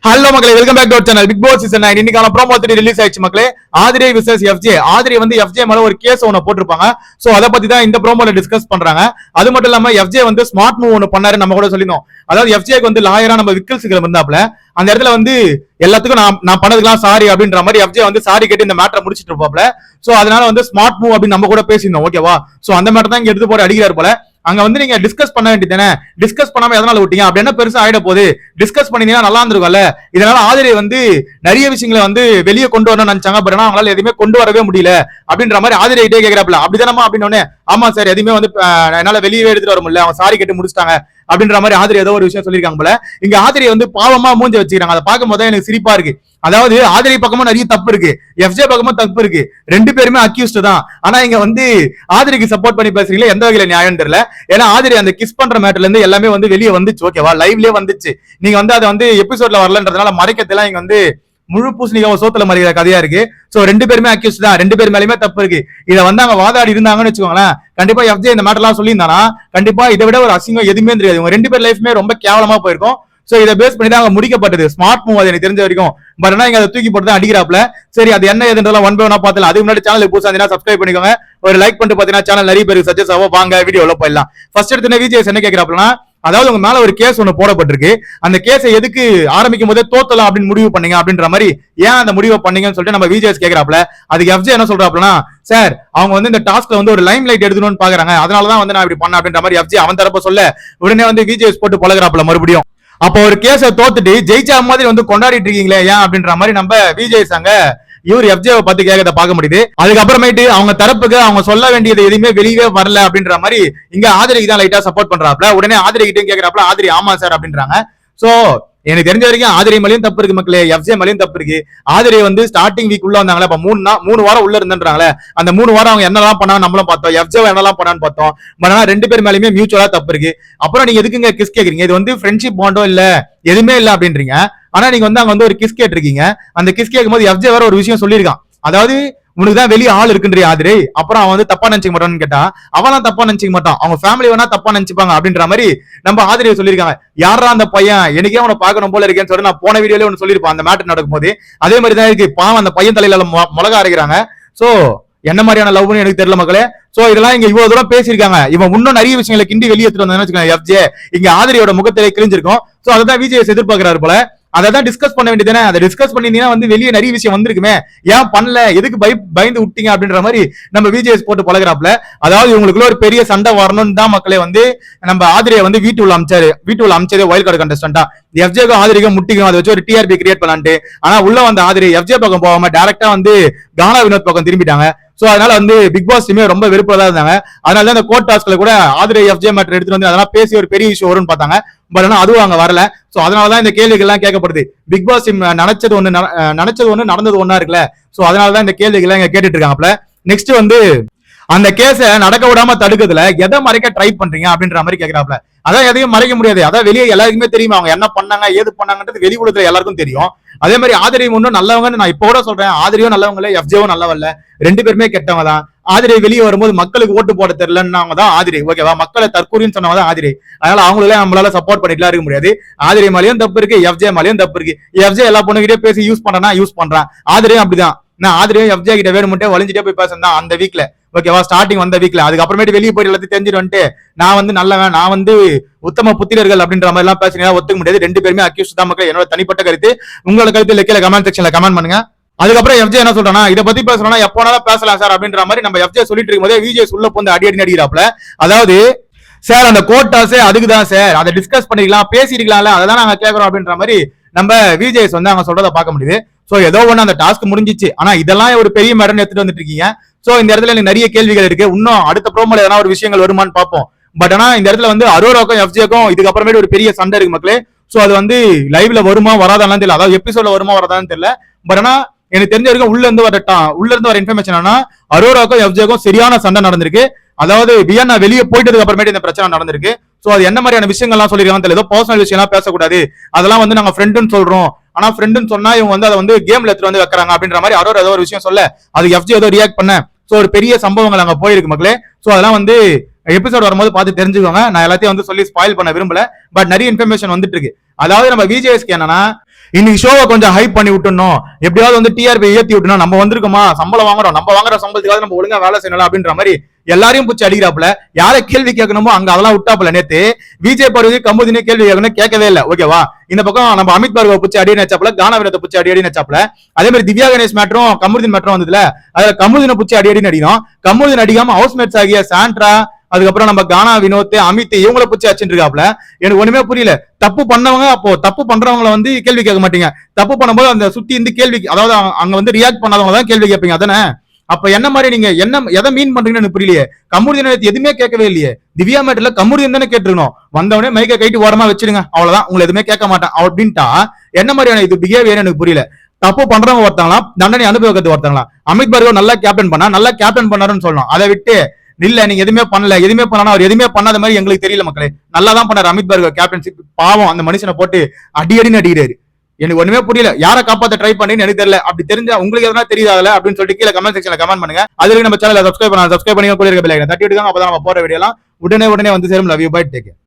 Hello மக்களே, welcome back to our channel. Bigg Boss season 9 இன்னைக்கான promo 3 release ஆயிடுச்சு மக்களே. Aathirai versus FJ. ஆதிரை வந்து எஃப்ஜே மேல ஒரு கேஸ் ஒன்னு போட்டிருப்பாங்க. சோ அத பத்தி தான் இந்த ப்ரோமோல டிஸ்கஸ் பண்றாங்க. அது மட்டும் இல்லாம எஃப்ஜே வந்து ஸ்மார்ட் மூவ் ஒன்னு பண்ணாரு, நம்ம கூட சொல்லிருந்தோம். அதாவது எஃப்ஜேக்கு வந்து லாயரா நம்ம விக்கல் சிக்கல் இருந்தாப்ல. அந்த இடத்துல வந்து எல்லாத்துக்கும் நான் பண்ணதுக்கெல்லாம் சாரி அப்படின்ற மாதிரி எஃப்ஜே வந்து சாரி கேட்டு இந்த மேட்டரை முடிச்சிட்டு இருப்பாப்ல. சோ அதனால வந்து ஸ்மார்ட் மூவ் அப்படின்னு நம்ம கூட பேசியிருந்தோம். ஓகேவா? சோ அந்த மேட்டர் தான் இங்க எடுத்து போட்டு அடிக்கிறாரு போல. அங்க வந்து நீங்க டிஸ்கஸ் பண்ண வேண்டியதானே, டிஸ்கஸ் பண்ணாம எதனால விட்டீங்க? அப்படி என்ன பெருசா ஆயிட போகுது? டிஸ்கஸ் பண்ணிருந்தீங்கன்னா நல்லா இருந்திருக்கும்ல. இதனால ஆதிரை வந்து நிறைய விஷயங்களை வந்து வெளியே கொண்டு வரணும்னு நினைச்சாங்க. பட் ஆனா அவங்களால எதுவுமே கொண்டு வரவே முடியல அப்படின்ற மாதிரி ஆதிரை கிட்டே கேட்கிறாப்ல. அப்படிதானமா அப்படின்னு. ஆமா சார், எதுவுமே வந்து என்னால வெளியே எடுத்துட்டு வர முடியல, அவங்க சாரி கேட்டு முடிச்சிட்டாங்க அப்படின்ற மாதிரி ஆதிரை ஏதோ ஒரு விஷயம் சொல்லியிருக்காங்க போல. இங்க ஆதிரை வந்து பாவமா மூஞ்சி வச்சுக்கிறாங்க. அதை பார்க்கும் போது எனக்கு சிரிப்பா இருக்கு. அதாவது ஆதிரை பக்கமும் நிறைய தப்பு இருக்கு, எஃப்ஜே பக்கமும் தப்பு இருக்கு. ரெண்டு பேருமே அக்யூஸ்ட் தான். ஆனா இங்க வந்து ஆதிரைக்கு சப்போர்ட் பண்ணி பேசுறீங்களா, எந்த வகையில நியாயம் தெரியல. ஏன்னா ஆதிரை அந்த கிஸ் பண்ற மேட்டர்ல இருந்து எல்லாமே வந்து வெளியே வந்துச்சு. ஓகேவா? லைவ்லயே வந்துச்சு. நீங்க வந்து அதை வந்து எபிசோட்ல வரலன்றதுனால மறைக்கத்தெல்லாம் இங்க வந்து முழு பூசணிக்காவ சோத்துல மறிக்கிற கதையா இருக்கு. சோ ரெண்டு பேருமே அக்யூஸ்ட் தான், ரெண்டு பேர் மேலயுமே தப்பு இருக்கு. இதை வந்து அவங்க வாதாடி இருந்தாங்கன்னு வச்சுக்கோங்களேன், கண்டிப்பா எஃப்ஜே இந்த மேட்டர் எல்லாம் சொல்லியிருந்தானா கண்டிப்பா இதை விட ஒரு அசிங்கம் எதுவுமே தெரியாது. இவங்க ரெண்டு பேர் லைஃப்மே ரொம்ப கேவலமா போயிருக்கும். சோ இதை பேஸ் பண்ணி தான் அவங்க முடிக்கப்பட்டது. ஸ்மார்ட் மூவ் அது எனக்கு தெரிஞ்ச வரைக்கும். பட் ஆனா இங்க அதை தூக்கி போட்டு தான் அடிக்கிறாப்ல. சரி, அது என்ன ஏதுன்றதெல்லாம் ஒன் பை ஒன்னா பார்த்தல. அதுக்கு முன்னாடி சேனலுக்கு புதுசா இருந்தீங்கன்னா சப்ஸ்கிரைப் பண்ணிக்கோங்க. ஒரு லைக் பண்ணிட்டு பாத்தீங்கன்னா சேனல் நிறைய பேருக்கு சஜஸ்ட் ஆகும். வாங்க வீடியோல போயிடலாம். ஃபர்ஸ்ட் எடுத்து விஜய் என்ன கேட்கிறாப்லன்னா, அதாவது உங்க மேல ஒரு கேஸ் ஒண்ணு போடப்பட்டிருக்கு. அந்த கேஸை எதுக்கு ஆரம்பிக்கும் போதே தோத்தலாம் அப்படின்னு முடிவு பண்ணீங்க அப்படின்ற மாதிரி, ஏன் அந்த முடிவை பண்ணீங்கன்னு சொல்லிட்டு நம்ம விஜய் கேட்கிறாப்ல. அதுக்கு எஃப்ஜே என்ன சொல்றாப்லன்னா, சார் அவங்க வந்து இந்த டாஸ்க்ல வந்து ஒரு லைம் லைட் எடுக்கணும்னு பாக்குறாங்க, அதனாலதான் வந்து நான் இப்படி பண்ண அப்படின்ற மாதிரி எஃப்ஜே அவன் தரப்ப சொல்ல, உடனே வந்து விஜய் போட்டு பழகிறாப்ல மறுபடியும். அப்போ ஒரு கேஸை தோத்துட்டு ஜெயிச்சா மாதிரி வந்து கொண்டாடிட்டு இருக்கீங்களே ஏன் அப்படின்ற மாதிரி நம்ம விஜய் சங்க இவர் எஃப்ஜேவை பத்தி கேட்கறத பார்க்க முடியுது. அதுக்கப்புறமேட்டு அவங்க தரப்புக்கு அவங்க சொல்ல வேண்டியது எதுவுமே வெளியே வரல அப்படின்ற மாதிரி இங்க ஆதிரைக்கு தான் லைட்டா சப்போர்ட் பண்றாப்ல. உடனே ஆதிரை கிட்டே கேட்கிறாப்ல, ஆதிரை ஆமா சார் அப்படின்றாங்க. சோ எனக்கு தெரிஞ்ச வரைக்கும் ஆதிரை மேலையும் தப்பு இருக்கு மக்களே, எஃப்ஜே மேலையும் தப்பு இருக்கு. ஆதிரை வந்து ஸ்டார்டிங் வீக் உள்ள வந்தாங்களே, இப்ப 3 வாரம் உள்ள இருந்துன்றாங்களே, அந்த 3 வாரம் அவங்க என்னெல்லாம் பண்ணாங்க நம்மளும் பார்த்தோம், எஃப்ஜே என்னெல்லாம் பண்ணான்னு பார்த்தோம். பட் ஆனா ரெண்டு பேர் மேலயுமே மியூச்சுவலா தப்பு இருக்கு. அப்புறம் நீங்க எதுக்குங்க கிஸ் கேக்குறீங்க? இது வந்து ஃப்ரெண்ட்ஷிப் பாண்டோ இல்ல, எதுவுமே இல்ல அப்படின்றீங்க. ஆனா நீங்க வந்து அங்க வந்து ஒரு கிஸ் கேட்டிருக்கீங்க. அந்த கிஸ் கேட்கும் போது எஃப்ஜே வேற ஒரு விஷயம் சொல்லியிருக்கான். அதாவது உனக்கு தான் வெளியே ஆள் இருக்குன்றி ஆதிரை, அப்புறம் அவன் வந்து தப்பா நினைச்சுக்க மாட்டான்னு கேட்டா, அவன் தப்பா நினைச்சுக்க மாட்டான், அவங்க ஃபேமிலி வேணா தப்பா நினைச்சுப்பாங்க அப்படின்ற மாதிரி நம்ம ஆதிரை சொல்லியிருக்காங்க. யாரா அந்த பையன், எனக்கே அவனை பார்க்கணும் போல இருக்கேன்னு சொல்லி நான் போன வீடியோல ஒன்று சொல்லியிருப்பான் அந்த மேட்டர் நடக்கும் போது. அதே மாதிரி தான் இருக்கு. பாவம் அந்த பையன் தலையில மிளகா அரைக்கிறாங்க. சோ என்ன மாதிரியான லவ்னு எனக்கு தெரியல மக்களே. சோ இதெல்லாம் இங்க இவ்வளவு தூரம் பேசியிருக்காங்க. இவன் இன்னும் நிறைய விஷயங்களை கிண்டி வெளியே எடுத்துட்டு வந்தான்னு எஃப்ஜே இங்க ஆதிரியோட முகத்திலே கிழிஞ்சிருக்கும். சோ அதான் விஜய் எதிர்பார்க்கிறாரு போல. அதான் டிஸ்கஸ் பண்ண வேண்டியதானே. அதை டிஸ்கஸ் பண்ணிருந்தீங்கன்னா வந்து வெளியே நிறைய விஷயம் வந்திருக்குமே, ஏன் பண்ணல, எதுக்கு பயந்து விட்டீங்க அப்படின்ற மாதிரி நம்ம விஜய் போட்டு பழகிறாப்ல. அதாவது இவங்களுக்குள்ள ஒரு பெரிய சண்டை வரணும்னு தான் மக்களே வந்து நம்ம ஆதிரியை வந்து வீட்டுல அமைச்சதே வைல்ட் கார்டு கண்டஸ்டன்டா. எஃப்ஜேக்கும் ஆதிரிக்கும் முட்டிக்கும், அதை வச்சு ஒரு டிஆர்பி கிரியேட் பண்ணலான்ட்டு. ஆனா உள்ள வந்த ஆதிரி எஃப்ஜே பக்கம் போகாம டைரக்டா வந்து கானா வினோத் பக்கம் திரும்பிட்டாங்க. சோ அதனால வந்து பிக் பாஸ் டீமே ரொம்ப வெறுப்பா தான் இருந்தாங்க. அதனால தான் இந்த கோர்ட் டாஸ்க்ல கூட ஆதிரை எஃப்ஜே மேட்டர் எடுத்துட்டு வந்து அதெல்லாம் பேசி ஒரு பெரிய இஷ்யூ வரும்னு பார்த்தாங்க. பட் ஆனா அதுவும் அங்க வரல. சோ அதனாலதான் இந்த கேள்விகள் எல்லாம் கேட்கப்படுது. பிக் பாஸ் டீம் நினைச்சது ஒண்ணு நடந்தது ஒண்ணா இருக்குல்ல. சோ அதனாலதான் இந்த கேள்விகள் எல்லாம் இங்க கேட்டுட்டு இருக்காங்கல்ல. நெக்ஸ்ட் வந்து அந்த கேஸ நடக்க விடாம தடுக்கிறதுல எதை மறைக்க ட்ரை பண்றீங்க அப்படின்ற மாதிரி கேட்கிறாப்ல. அதான் எதையும் மறைக்க முடியாது. அதான் வெளியே எல்லாருக்குமே தெரியுமா அவங்க என்ன பண்ணாங்க ஏது பண்ணாங்கன்றது வெளி உலகத்துல எல்லாருக்கும் தெரியும். அதே மாதிரி ஆதிரியும் ஒன்றும் நல்லவங்கன்னு நான் இப்ப கூட சொல்றேன். ஆதிரியும் நல்லவங்க, எஃப்ஜேவும் நல்லவல்ல, ரெண்டு பேருமே கெட்டவங்க தான். ஆதிரை வெளியே வரும்போது மக்களுக்கு ஓட்டு போட தெரியலன்னு தான் ஆதிரை. ஓகேவா? மக்களை தற்கூரின்னு சொன்னவங்க தான் ஆதிரை. அதனால அவங்களே நம்மளால சப்போர்ட் பண்ணிட்டுலாம் இருக்க முடியாது. ஆதிரை மேலேயும் தப்பு இருக்கு, எஃப்ஜே மேலேயும் தப்பு இருக்கு. எஃப்ஜே எல்லா பொண்ணுகிட்டே பேசி யூஸ் பண்றானா யூஸ் பண்றான். ஆதிரையும் அப்படிதான். நான் ஆதிரையும் எஃப்ஜே கிட்ட வேணும்ட்டே வலிஞ்சிட்டே போய் பேசுறேன் அந்த வீக்ல. ஓகேவா? ஸ்டார்டிங் வந்த வீக்ல. அதுக்கப்புறமேட்டு வெளியே போய் எல்லாத்தையும் தெரிஞ்சுட்டு வந்துட்டு நான் வந்து நல்லவன், நான் வந்து உத்தம புத்திரர்கள் அப்படின்ற மாதிரி எல்லாம் பேசுறீங்க, ஒத்துக்க முடியாது. ரெண்டு பேருமே அக்யூஸ்ட் தான் மக்கள். என்னோட தனிப்பட்ட கருத்து. உங்களோட கருத்து கீழே கமெண்ட் செக்ஷன்ல கமெண்ட் பண்ணுங்க. அதுக்கப்புறம் எஃப்ஜே என்ன சொல்றானா, இதை பத்தி பேசணும்னா எப்போனாலும் பேசலாம் சார் அப்படின்ற மாதிரி நம்ம எஃப்ஜே சொல்லிட்டு இருக்கும் போதே விஜய் உள்ள போந்து அடி நடிக்கிறாப்ல. அதாவது சார் அந்த கோட்டாஸே அதுக்குதான் சார், அதை டிஸ்கஸ் பண்ணிக்கலாம் பேசிருக்கலாம்ல, அதான் நாங்க கேட்கறோம் அப்படின்ற மாதிரி நம்ம விஜய் வந்து அவங்க சொல்றதை பார்க்க முடியுது. சோ ஏதோ ஒண்ணு அந்த டாஸ்க் முடிஞ்சிச்சு. ஆனா இதெல்லாம் ஒரு பெரிய மேடம் எடுத்துட்டு வந்துட்டு இருக்கீங்க. சோ இந்த இடத்துல எனக்கு நிறைய கேள்விகள் இருக்கு. இன்னும் அடுத்த ப்ரோமோல எதனா ஒரு விஷயங்கள் வருமானு பார்ப்போம். பட் ஆனா இந்த இடத்துல வந்து அரோராக்கும் எஃப்ஜேக்கும் இதுக்கப்புறமேட்டு ஒரு பெரிய சண்டை இருக்கு மக்களே. சோ அது வந்து லைவ்ல வருமா வராதான்னு தெரியல, அதாவது எபிசோட்ல வருமா வராதான்னு தெரியல. பட் ஆனா எனக்கு தெரிஞ்ச வரைக்கும் உள்ள இருந்து வர இன்ஃபர்மேஷன் ஆனா அரோராக்கும் எஃப்ஜேக்கும் சரியான சண்டை நடந்திருக்கு. அதாவது வியன்னா வெளியே போயிட்டதுக்கு அப்புறமேட்டு இந்த பிரச்சனை நடந்திருக்கு. சோ அது என்ன மாதிரியான விஷயங்கள்லாம் சொல்லிருக்காங்க தெரியல. ஏதோ பர்சனல் விஷயம் பேசக்கூடாது, அதெல்லாம் வந்து நாங்க ஃப்ரெண்டுன்னு சொல்றோம். ஆனா ஃப்ரெண்டுன்னு சொன்னா இவங்க வந்து அதை வந்து கேம்ல எடுத்துட்டு வந்து வைக்கிறாங்க அப்படின்ற மாதிரி அரோரா ஏதோ ஒரு விஷயம் சொல்ல, அது எஃப்ஜே ஏதோ ரியாக்ட் பண்ண. சோ ஒரு பெரிய சம்பவங்கள் அங்க போயிருக்கு மக்களே. சோ அதெல்லாம் வந்து எபிசோட் வரும்போது பார்த்து தெரிஞ்சுக்கோங்க. நான் எல்லாத்தையும் வந்து சொல்லி ஸ்பாயில் பண்ண விரும்பல. பட் நிறைய இன்ஃபர்மேஷன் வந்துட்டு இருக்கு. அதாவது நம்ம விஜேஎஸ்க்கு என்னன்னா, இன்னைக்கு ஷோவை கொஞ்சம் ஹைப் பண்ணி விட்டுணும், எப்படியாவது வந்து டிஆர்பி ஏத்தி விட்டுணும், நம்ம வந்திருக்கோமா சம்பளம் வாங்குறோம், நம்ம வாங்குற சம்பளத்துக்காக நம்ம ஒழுங்கா வேலை செய்யணும் அப்படின்ற மாதிரி எல்லாரையும் பிடிச்சி அடிக்கிறாப்புல. யாரை கேள்வி கேட்கணுமோ அங்க அதெல்லாம் விட்டாப்புல. நேத்து விஜய் பார்வதி கமுதினே கேள்வி கேட்கணும், கேட்கவே இல்லை. ஓகேவா? இந்த பக்கம் நம்ம அமித் பார்கவ பிடிச்சி அடி நச்சாப்புல, கானா வினத்தை பிடிச்சி அடி நச்சாப்புல. அதே மாதிரி திவ்யா கணேஷ் மேட்டரும் கமுதின் மேட்டரும் வந்ததுல அதுல கமுதினை பிடிச்சி அடி அடினோம். கமுதின் அடிக்காம ஹவுஸ்மேட்ஸ் ஆகிய சாண்ட்ரா, அதுக்கப்புறம் நம்ம கானா வினோத், அமித் இவங்களை பிடிச்சி அச்சுட்டு இருக்காப்ல. எனக்கு ஒண்ணுமே புரியல. தப்பு பண்ணவங்க அப்போ தப்பு பண்றவங்களை வந்து கேள்வி கேட்க மாட்டீங்க, தப்பு பண்ணும்போது அந்த சுத்தி இந்த கேள்வி, அதாவது அங்க வந்து ரியாக்ட் பண்ணாதவங்க தான் கேள்வி கேட்பீங்க அதானே? அப்ப என்ன மாதிரி நீங்க என்ன எதை மீன் பண்றீங்கன்னு எனக்கு புரியலையே. கமுதினை எதுவுமே கேட்கவே இல்லையே. திவ்யா மேட்டர்ல கமுதின் தானே கேட்டுருக்கணும். வந்தவனே மைக்க கைட்டு ஓரமா வச்சிருங்க, அவ்வளவுதான், உங்களை எதுவுமே கேட்க மாட்டேன் அப்படின்ட்டா என்ன மாதிரியான இது பிஹேவியர் எனக்கு புரியல. தப்பு பண்றவங்க ஒருத்தாங்களா, தண்டனை அனுபவத்தை ஒருத்தாங்களா? அமித் பார்கவ் நல்லா கேப்டன் பண்ணா, நல்லா கேப்டன் பண்ணாருன்னு சொல்லணும். அதை விட்டு இல்ல நீங்க எதுவுமே பண்ணல, எதுவுமே பண்ணா, அவர் எதுவுமே பண்ணாத மாதிரி எங்களுக்கு தெரியல மக்களே. நல்லா தான் பண்ணாரு அமித் பார்கவ் கேப்டன்ஷிப். பாவம் அந்த மனுஷனை போட்டு அடின்னு அடிக்கிறாரு. எனக்கு ஒண்ணுமே புரியல. யாரை காப்பாத்த ட்ரை பண்ணி எனக்கு தெரியல. அப்படி தெரிஞ்சா உங்களுக்கு எதனா தெரியாதுல அப்படின்னு சொல்லிட்டு கீழே கமெண்ட் செக்ஷன்ல கமெண்ட் பண்ணுங்க. அதுல நம்ம சேனலை சப்ஸ்கிரைப் பண்ணி கூட இருக்க பெல் ஐகானை தட்டி விடுங்க. அப்பதான் நம்ம போற வீடியோலாம் உடனே வந்து சேரும். Love you, bye, take care.